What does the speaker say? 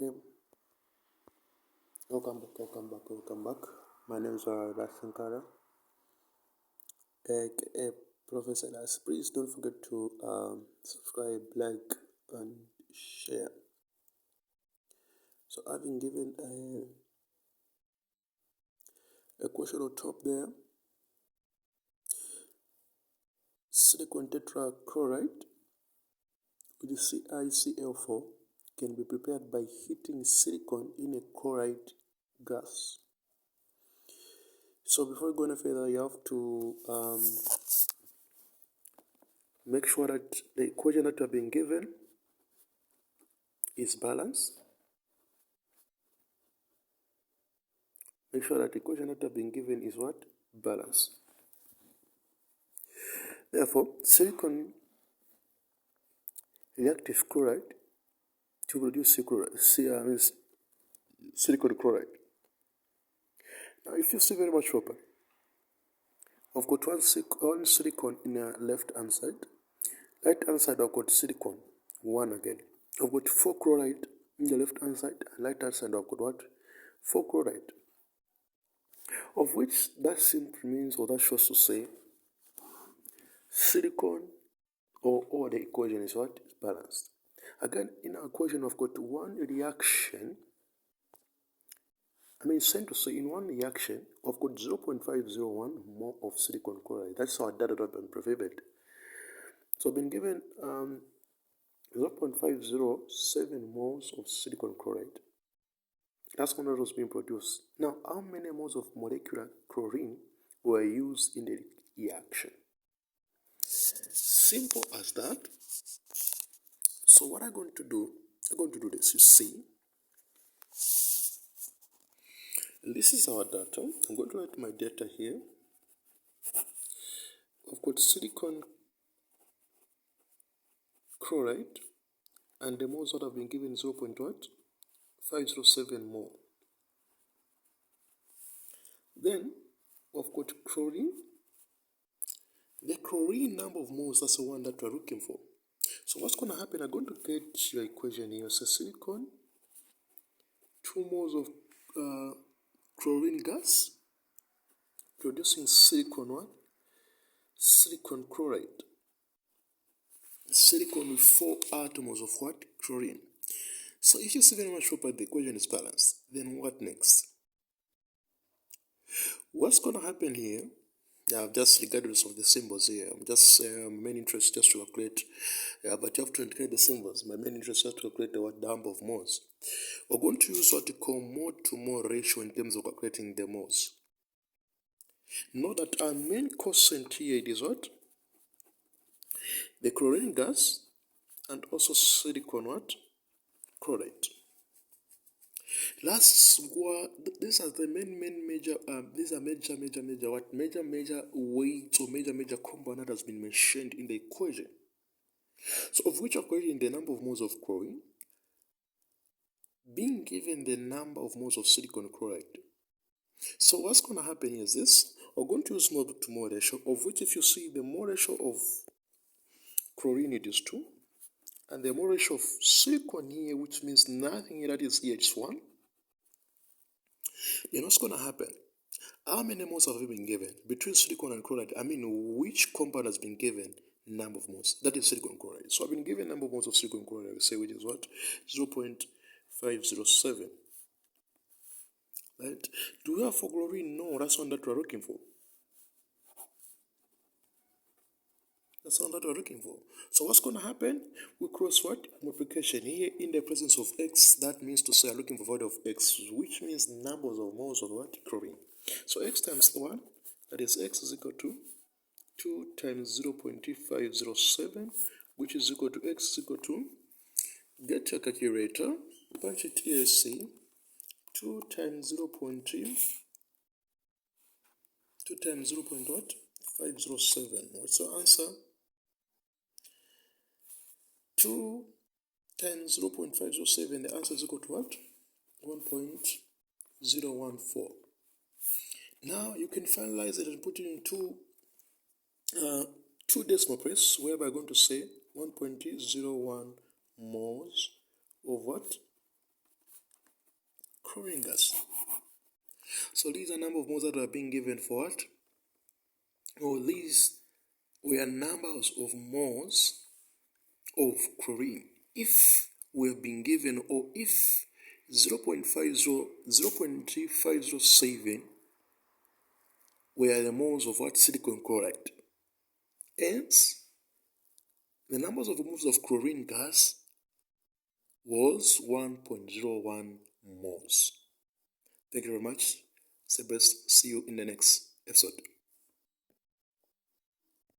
Okay, welcome back. My name is Sinkala, aka Professor Elias. Please don't forget to subscribe, like, and share. So I've been given a question on top there. Silicon tetrachloride with CiCl4 can be prepared by heating silicon in a chloride gas. So before going further, you have to make sure that the equation that you have been given is balanced. Make sure that the equation that you have been given is what? Balanced. Therefore, silicon reactive chloride to produce silicon chloride. Now, if you see very much proper, I've got one silicon in the left hand side. Right hand side, I've got silicon, one again. I've got 4 chloride in the left hand side, and right hand side, I've got what? 4 chloride. Of which that simply means, or that shows to say, silicon or the equation is what? Is balanced. Again, in our equation, we've got one reaction. Same to say, in one reaction, we've got 0.501 more of silicon chloride. That's our data that has been provided. So I've been given 0.507 moles of silicon chloride. That's one that was being produced. Now, how many moles of molecular chlorine were used in the reaction? Simple as that. So what I'm going to do this. You see, this is our data. I'm going to write my data here. I've got silicon chloride, and the moles that have been given 0.507 mole. Then we've got chlorine. The chlorine number of moles, that's the one that we're looking for. So what's going to happen? I'm going to get your equation here. So silicon, 2 moles of chlorine gas, producing silicon what? Silicon chloride. Silicon with 4 atoms of what? Chlorine. So if you see very much proper, the equation is balanced. Then what next? What's going to happen here? Just regardless of the symbols here, I'm just my main interest just to calculate. But you have to indicate the symbols. My main interest is to calculate the number of moles. We're going to use what we call mole to mole ratio in terms of calculating the moles. Note that our main constant here is what? The chlorine gas and also silicon what? Chloride. These are the major weights or major compound that has been mentioned in the equation. So of which equation the number of moles of chlorine being given the number of moles of silicon chloride. So what's going to happen is this. We're going to use mole to mole ratio, of which if you see the mole ratio of chlorine it is 2, and the mole ratio of silicon here, which means nothing here, that is here, it's 1. Then what's going to happen? How many moles have we been given? Between silicon and chloride, which compound has been given number of moles? That is silicon chloride. So I've been given number of moles of silicon chloride, I will say, which is what? 0.507. Right? Do we have for chlorine? No, that's one that we're looking for. That's one that we're looking for. So what's going to happen? We cross what? Multiplication. Here in the presence of x, that means to say I'm looking for value of x, which means numbers of moles of what? Chlorine. So x times 1, that is x is equal to 2 times 0.507, which is equal to x is equal to, get your calculator, punch it here, see, 2 times 0.2 times 0.507. What's your answer? 2 times 0.507, the answer is equal to what? 1.014. Now you can finalize it and put it in two decimal places, whereby I'm going to say 1.01 moles of what? chlorine gas. So these are number of moles that are being given for what? Or these were numbers of moles of chlorine. If we have been given, or if 0.3507 were the moles of what? Silicon chloride. Hence, the numbers of moles of chlorine gas was 1.01 moles. Thank you very much. Say best. See you in the next episode.